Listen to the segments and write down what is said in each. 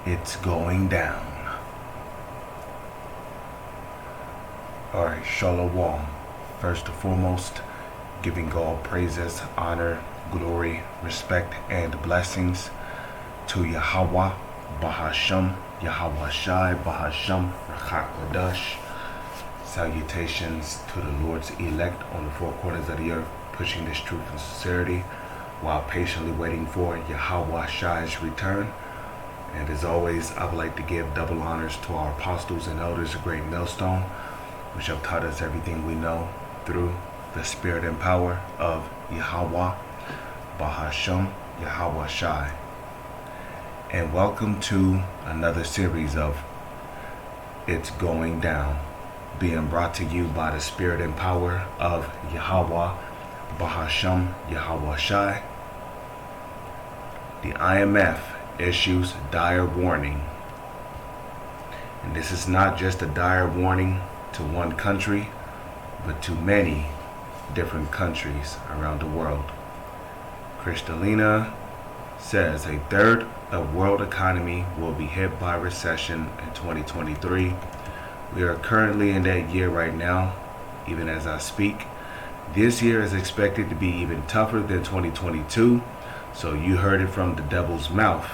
It's going down. Alright, Shalom. First and foremost, giving all praises, honor, glory, respect, and blessings to Yahweh, Bahasham, Yahweh Shai, Bahasham, Rakak. Salutations to the Lord's elect on the four corners of the earth, pushing this truth and sincerity while patiently waiting for Yahweh Shai's return. And as always, I would like to give double honors to our apostles and elders of Great Millstone, which have taught us everything we know through the spirit and power of Yahweh, Bahasham, Yahweh Shai. And welcome to another series of It's Going Down, being brought to you by the spirit and power of Yahweh, Bahasham, Yahweh Shai. The IMF issues dire warning. And this is not just a dire warning to one country, but to many different countries around the world. Kristalina says a third of world economy will be hit by recession in 2023. We are currently in that year right now, even as I speak. This year is expected to be even tougher than 2022, so you heard it from the devil's mouth.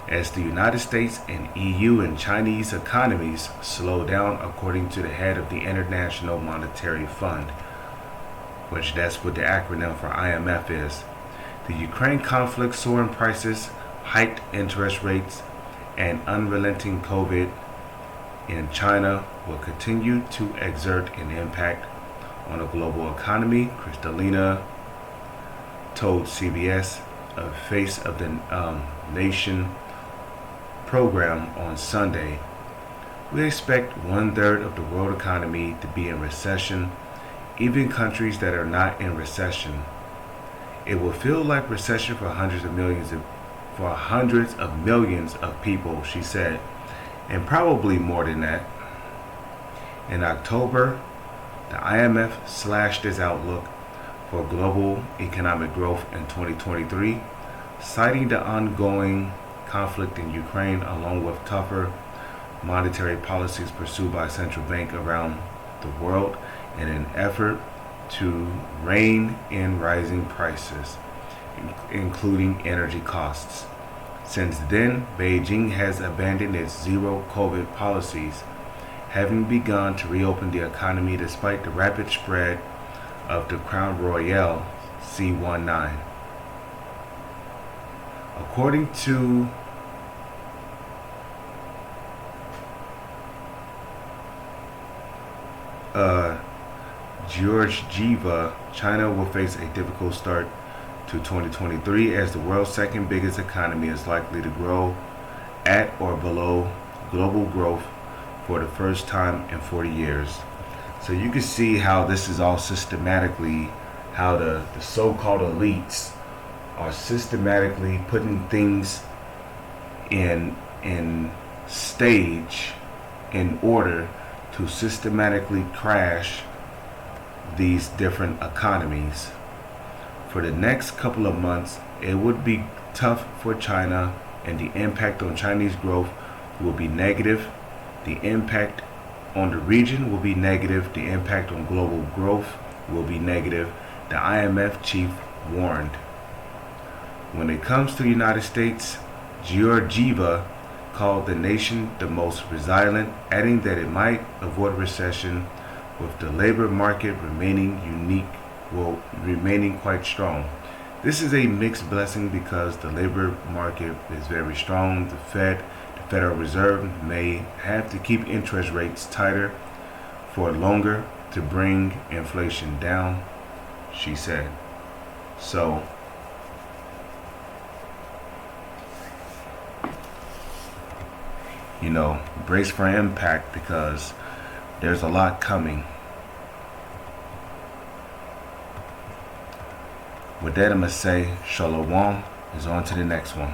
As the United States and EU and Chinese economies slow down, according to the head of the International Monetary Fund, which that's what the acronym for IMF is. The Ukraine conflict, soaring prices, hiked interest rates, and unrelenting COVID in China will continue to exert an impact on the global economy, Kristalina told CBS, a Face of the Nation program on Sunday. We expect 1/3 of the world economy to be in recession, even countries that are not in recession. It will feel like recession for hundreds of millions of people, she said, and probably more than that. In October, the IMF slashed its outlook for global economic growth in 2023, citing the ongoing conflict in Ukraine along with tougher monetary policies pursued by central banks around the world in an effort to rein in rising prices, including energy costs. Since then, Beijing has abandoned its zero COVID policies, having begun to reopen the economy despite the rapid spread of the Crown Royal C19. According to Georgieva, China will face a difficult start to 2023 as the world's second biggest economy is likely to grow at or below global growth for the first time in 40 years. So you can see how this is all systematically, how the so-called elites are systematically putting things in stage in order to systematically crash these different economies. For the next couple of months, it would be tough for China, and the impact on Chinese growth will be negative. The impact on the region will be negative. The impact on global growth will be negative, the IMF chief warned. When it comes to the United States, Georgieva called the nation the most resilient, adding that it might avoid recession with the labor market remaining quite strong. This is a mixed blessing because the labor market is very strong. The Federal Reserve may have to keep interest rates tighter for longer to bring inflation down, she said. So, brace for impact because there's a lot coming. With that, I'm going to say Shalom is on to the next one.